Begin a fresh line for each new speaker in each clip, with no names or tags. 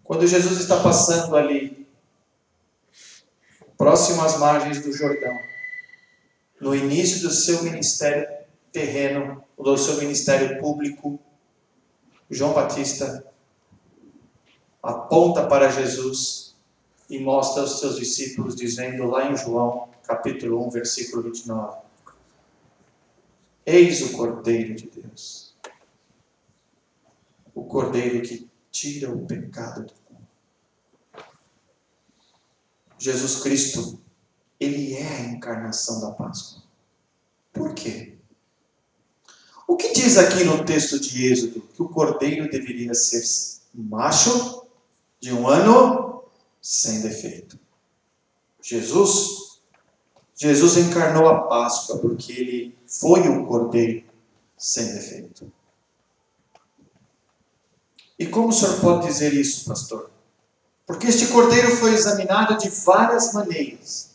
Quando Jesus está passando ali, próximo às margens do Jordão, no início do seu ministério terreno, do seu ministério público, João Batista aponta para Jesus e mostra aos seus discípulos, dizendo lá em João, capítulo 1, versículo 29, eis o Cordeiro de Deus, o Cordeiro que tira o pecado do mundo. Jesus Cristo, ele é a encarnação da Páscoa. Por quê? O que diz aqui no texto de Êxodo? Que o Cordeiro deveria ser macho, de 1 ano, sem defeito. Jesus encarnou a Páscoa porque ele foi o Cordeiro sem defeito. E como o senhor pode dizer isso, pastor? Porque este Cordeiro foi examinado de várias maneiras.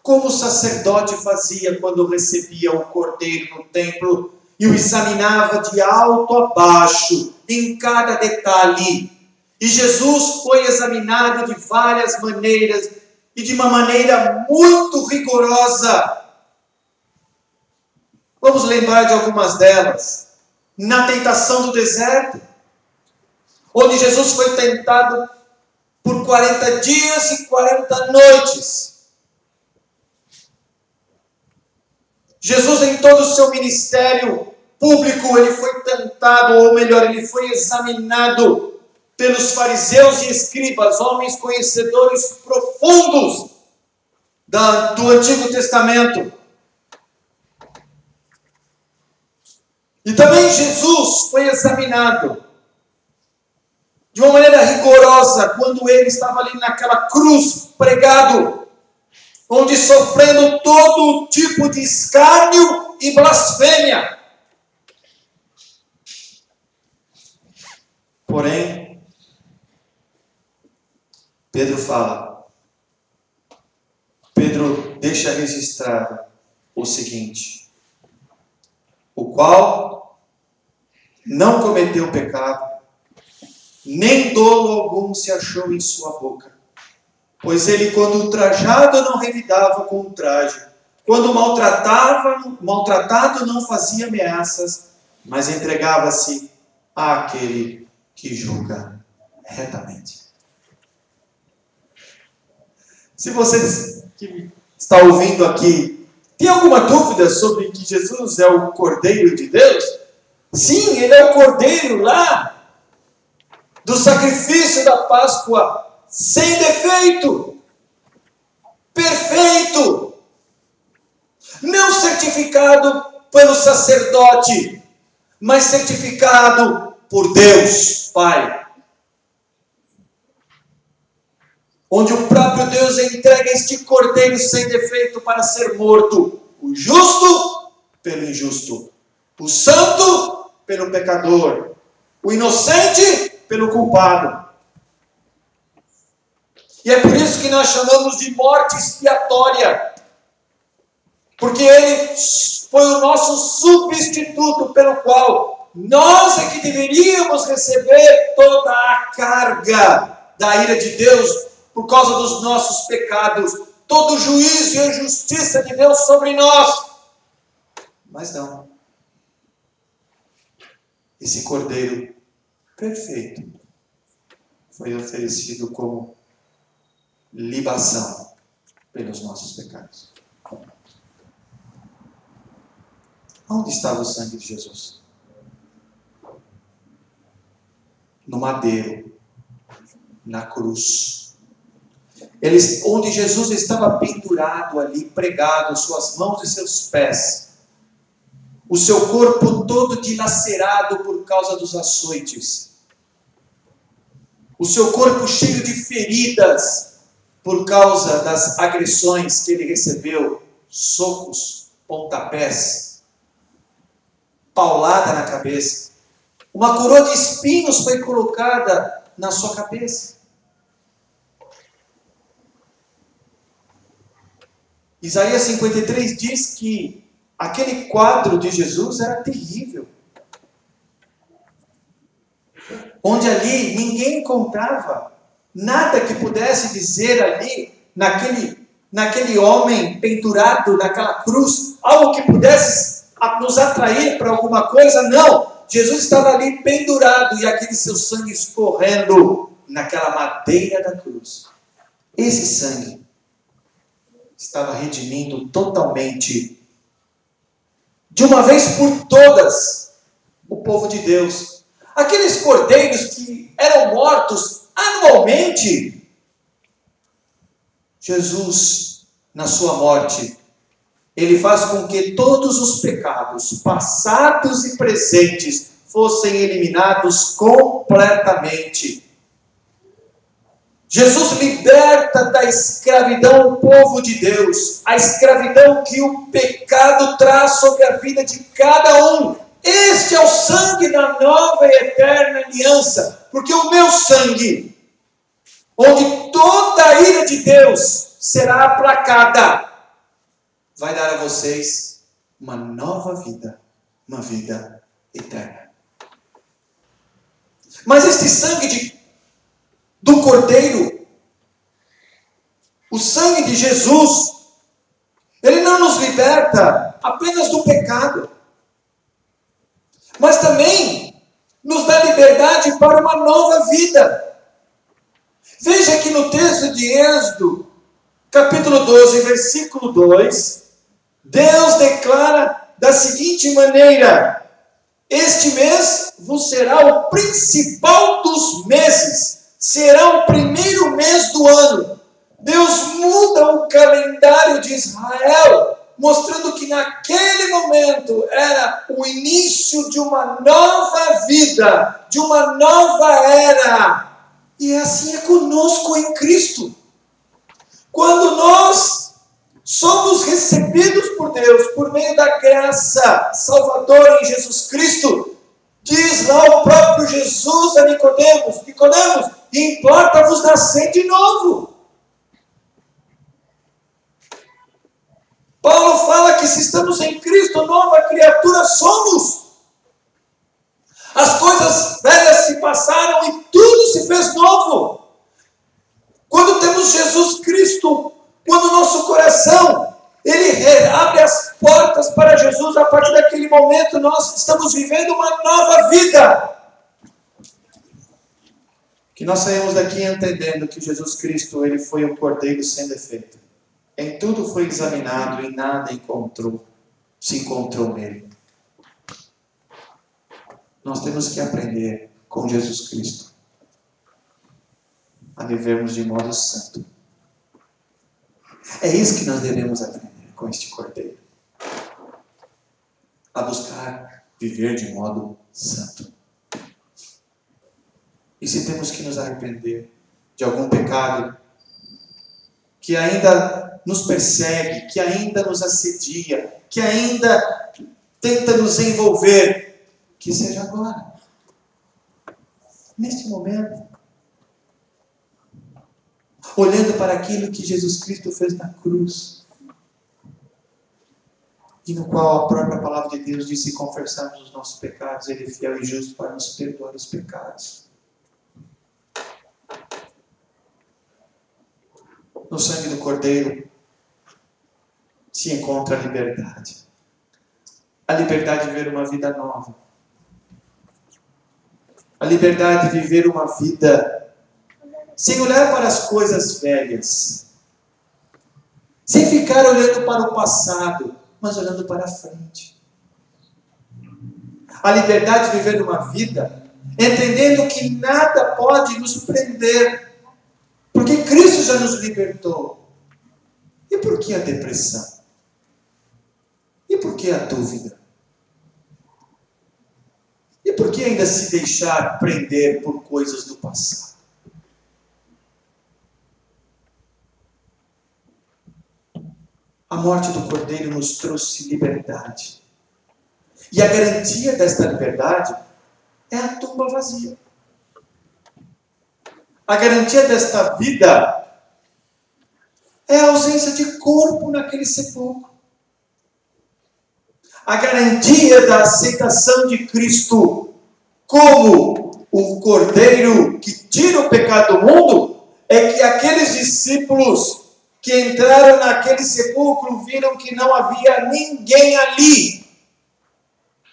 Como o sacerdote fazia quando recebia o Cordeiro no templo e o examinava de alto a baixo, em cada detalhe. E Jesus foi examinado de várias maneiras e de uma maneira muito rigorosa. Vamos lembrar de algumas delas. Na tentação do deserto, onde Jesus foi tentado por 40 dias e 40 noites. Jesus, em todo o seu ministério público, ele foi tentado, ou melhor, ele foi examinado pelos fariseus e escribas, homens conhecedores profundos do Antigo Testamento. E também Jesus foi examinado de uma maneira rigorosa quando ele estava ali naquela cruz pregado, onde sofrendo todo tipo de escárnio e blasfêmia. Porém, Pedro deixa registrado o seguinte: o qual não cometeu pecado, nem dolo algum se achou em sua boca. Pois ele, quando ultrajado, não revidava com o traje. Quando maltratado, não fazia ameaças, mas entregava-se àquele que julga retamente. Se você que está ouvindo aqui tem alguma dúvida sobre que Jesus é o Cordeiro de Deus? Sim, ele é o Cordeiro lá do sacrifício da Páscoa, sem defeito, perfeito, não certificado pelo sacerdote, mas certificado por Deus Pai, onde o próprio Deus entrega este Cordeiro sem defeito para ser morto, o justo pelo injusto, o santo pelo pecador, o inocente pelo culpado. E é por isso que nós chamamos de morte expiatória, porque ele foi o nosso substituto, pelo qual nós é que deveríamos receber toda a carga da ira de Deus por causa dos nossos pecados, todo o juízo e a justiça de Deus sobre nós. Mas não. Esse Cordeiro perfeito foi oferecido como libação pelos nossos pecados. Onde estava o sangue de Jesus? No madeiro, na cruz. Onde Jesus estava pendurado ali, pregado, suas mãos e seus pés, o seu corpo todo dilacerado por causa dos açoites, o seu corpo cheio de feridas por causa das agressões que ele recebeu, socos, pontapés, paulada na cabeça. Uma coroa de espinhos foi colocada na sua cabeça. Isaías 53 diz que aquele quadro de Jesus era terrível. onde ali ninguém encontrava nada que pudesse dizer ali, naquele homem pendurado naquela cruz, algo que pudesse nos atrair para alguma coisa. Não, Jesus estava ali pendurado e aquele seu sangue escorrendo naquela madeira da cruz. Esse sangue estava redimindo totalmente, de uma vez por todas, o povo de Deus. Aqueles cordeiros que eram mortos anualmente, Jesus, na sua morte, ele faz com que todos os pecados, passados e presentes, fossem eliminados completamente. Jesus liberta da escravidão o povo de Deus, a escravidão que o pecado traz sobre a vida de cada um. Este é o sangue da nova e eterna aliança, porque o meu sangue, onde toda a ira de Deus será aplacada, vai dar a vocês uma nova vida, uma vida eterna. Mas este sangue do Cordeiro, o sangue de Jesus, ele não nos liberta apenas do pecado, mas também nos dá liberdade para uma nova vida. Veja que no texto de Êxodo, capítulo 12, versículo 2, Deus declara da seguinte maneira: este mês vos será o principal dos meses, será o primeiro mês do ano. Deus muda o calendário de Israel, mostrando que naquele momento era o início de uma nova vida, de uma nova era. E assim é conosco em Cristo. Quando nós somos recebidos por Deus, por meio da graça salvadora em Jesus Cristo, diz lá o próprio Jesus a Nicodemos: Nicodemos, importa-vos nascer de novo. Paulo fala que se estamos em Cristo, nova criatura somos. As coisas velhas se passaram e tudo se fez novo. Quando temos Jesus Cristo, quando o nosso coração, ele abre as portas para Jesus, a partir daquele momento nós estamos vivendo uma nova vida. Que nós saímos daqui entendendo que Jesus Cristo, ele foi o Cordeiro sem defeito. Em tudo foi examinado, em nada se encontrou nele. Nós temos que aprender com Jesus Cristo a vivermos de modo santo. É isso que nós devemos aprender com este Cordeiro. A buscar viver de modo santo. E se temos que nos arrepender de algum pecado que ainda nos persegue, que ainda nos assedia, que ainda tenta nos envolver, que seja agora, neste momento, olhando para aquilo que Jesus Cristo fez na cruz, e no qual a própria palavra de Deus diz: se confessarmos os nossos pecados, Ele é fiel e justo para nos perdoar os pecados. No sangue do Cordeiro se encontra a liberdade. A liberdade de viver uma vida nova. A liberdade de viver uma vida sem olhar para as coisas velhas. Sem ficar olhando para o passado, mas olhando para a frente. A liberdade de viver uma vida entendendo que nada pode nos prender, porque Cristo já nos libertou. E por que a depressão? E por que a dúvida? E por que ainda se deixar prender por coisas do passado? A morte do Cordeiro nos trouxe liberdade. E a garantia desta liberdade é a tumba vazia. A garantia desta vida é a ausência de corpo naquele sepulcro. A garantia da aceitação de Cristo como o cordeiro que tira o pecado do mundo, é que aqueles discípulos que entraram naquele sepulcro viram que não havia ninguém ali.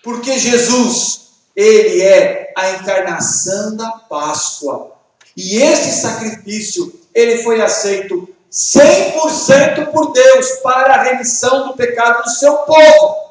Porque Jesus, ele é a encarnação da Páscoa. E esse sacrifício, ele foi aceito 100% por Deus para a remissão do pecado do seu povo.